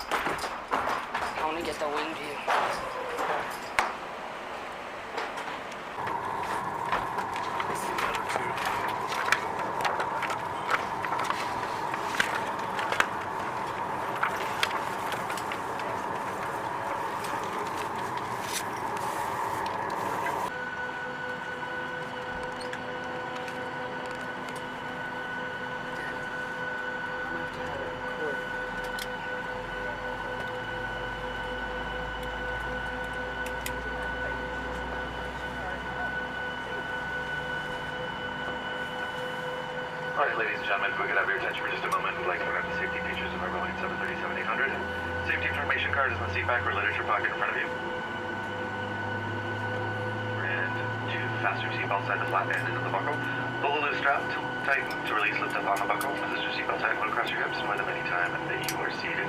I want to get the wing view. Alright, ladies and gentlemen, if we could have your attention for just a moment, we'd like to run out the safety features of our Boeing 737-800. Safety information card is in the seat back or literature pocket in front of you. And two fasten your seatbelt side the flat end and the buckle. Pull the loose strap, tighten to release, lift up on the buckle. Position your seatbelt tight and across your hips more than any time that you are seated.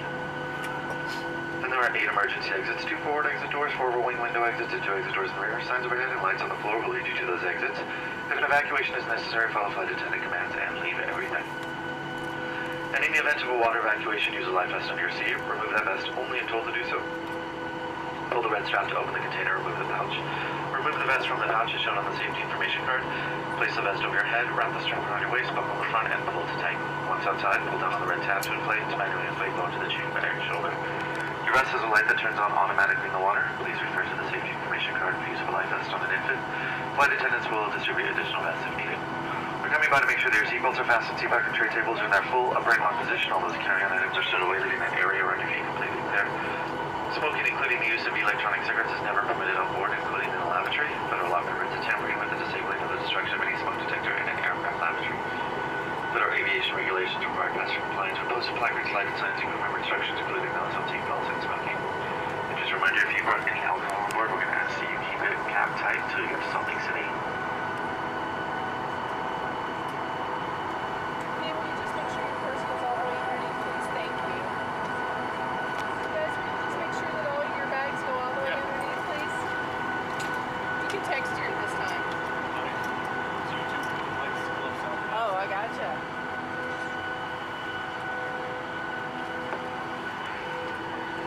Then there are 8 emergency exits, 2 forward exit doors, 4 wing window exits, and 2 exit doors in the rear. Signs overhead and lights on the floor will lead you to those exits. If an evacuation is necessary, follow flight attendant commands and leave everything. And in the event of a water evacuation, use a life vest under your seat. Remove that vest only if told to do so. Pull the red strap to open the container, remove the pouch. Remove the vest from the pouch as shown on the safety information card. Place the vest over your head, wrap the strap around your waist, buckle the front, and pull to tighten. Once outside, pull down on the red tab to inflate, to manually inflate bone to the chin, back, shoulder. Your vest is a light that turns on automatically in the water. Please refer to the safety information card for use of a life vest on an infant. Flight attendants will distribute additional vests if needed. We're coming by to make sure that your seatbelts are fastened, seat back and tray tables are in their full upright lock position. All those carry-on items are stored away, leaving that area around your feet completely clear. Smoking, including the use of electronic cigarettes, is never permitted on board, including in the lavatory. Federal law prohibits the tampering with the disabling or the destruction of any smoke detector in an aircraft lavatory. Federal aviation regulations require passenger compliance with posted placards, lighted signs, and crew member instructions, including those on seatbelts and smoking. And just a reminder, if you brought any alcohol on board, we're going to ask that you keep it cap tight until you get to Salt Lake City.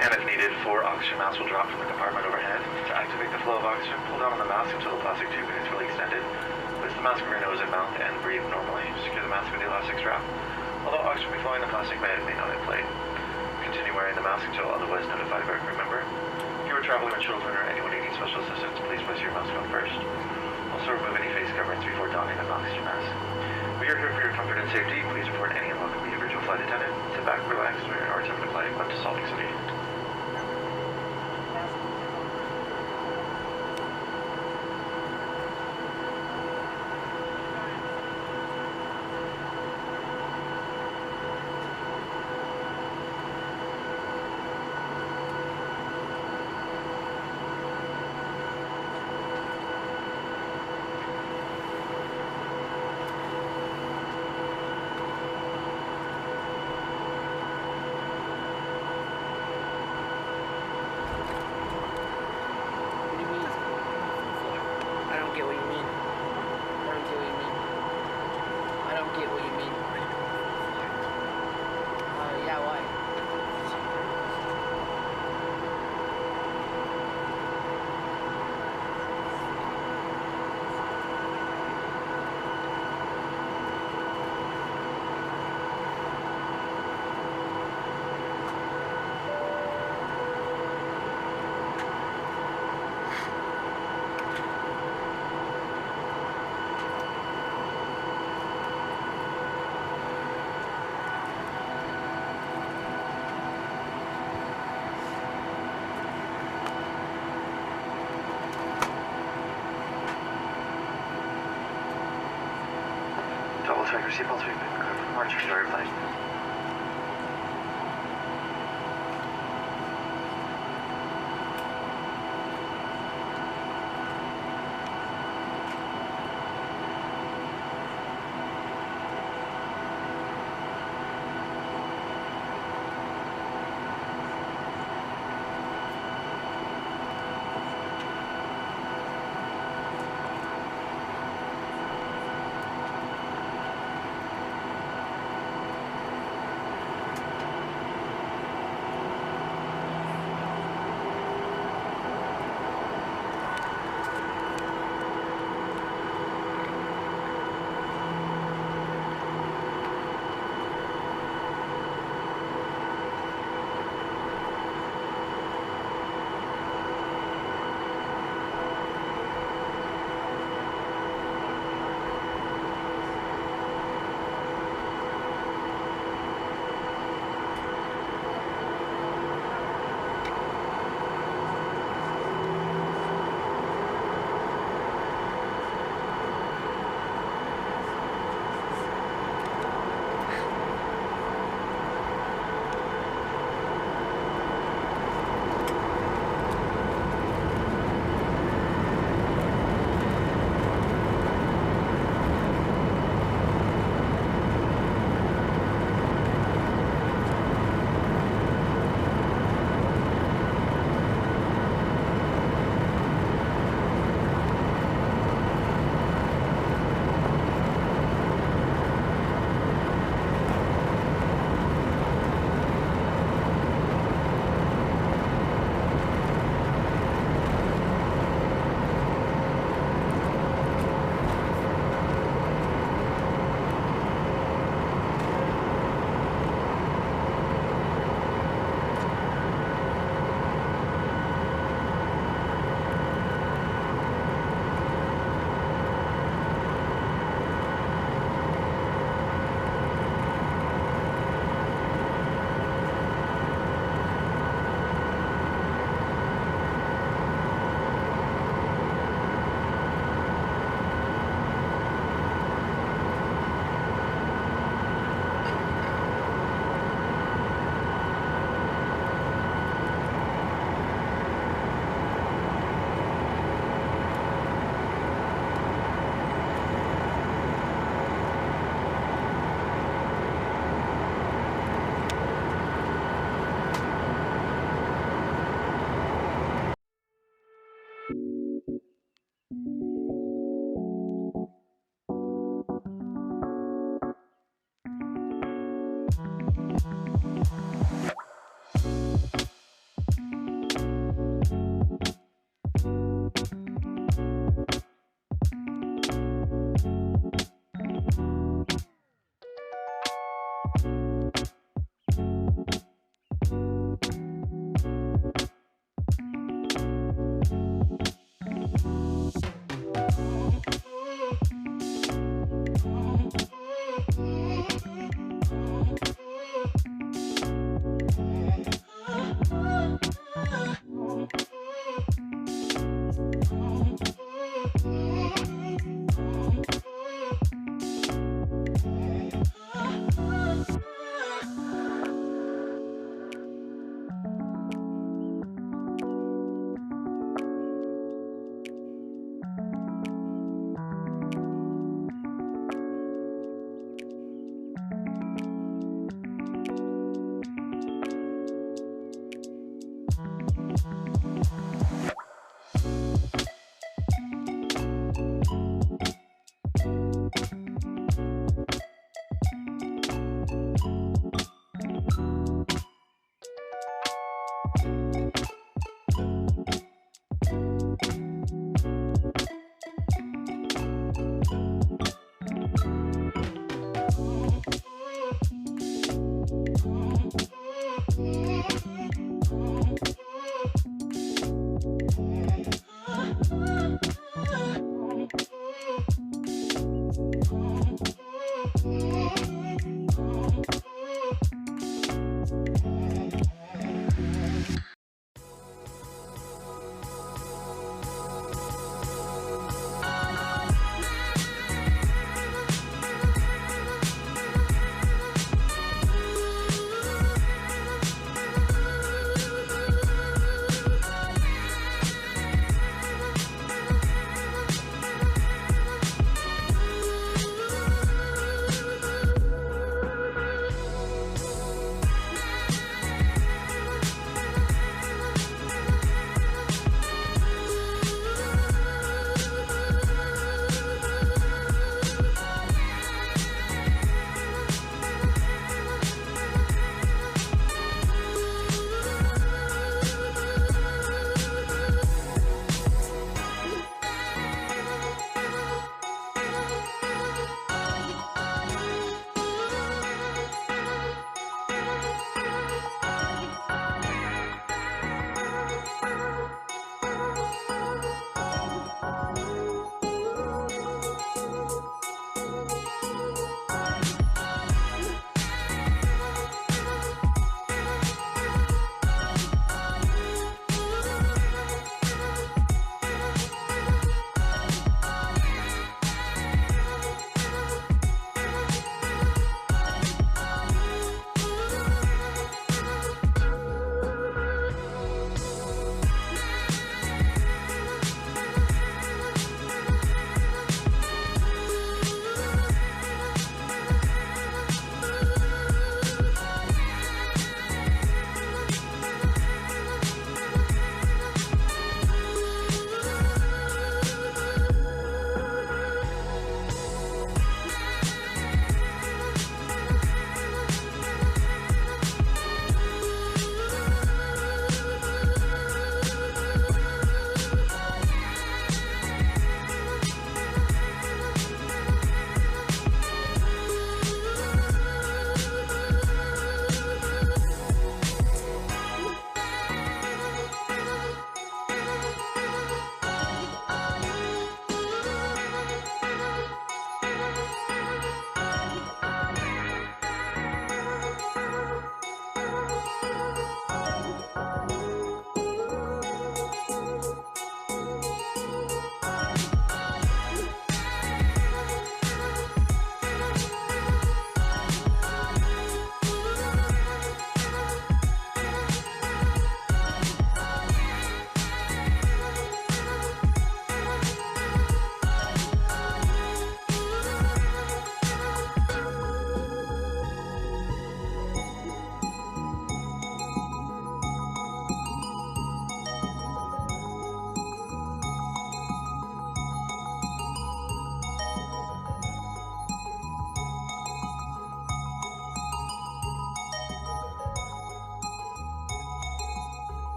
And if needed, 4 oxygen masks will drop from the compartment overhead. To activate the flow of oxygen, pull down on the mask until the plastic tubing is fully extended. Place the mask over your nose and mouth and breathe normally. Secure the mask with the elastic strap. Although oxygen will be flowing, the plastic bag may not inflate. Continue wearing the mask until otherwise notified by a crew member. If you are traveling with children or anyone needing special assistance, please place your mask on first. Also remove any face coverings before donning an oxygen mask. We are here for your comfort and safety. Please report any unwelcome behavior to a flight attendant. Sit back, relax, and our attempt to flight up to Salt Lake City. Double check your seatbelts. March your start flight. you.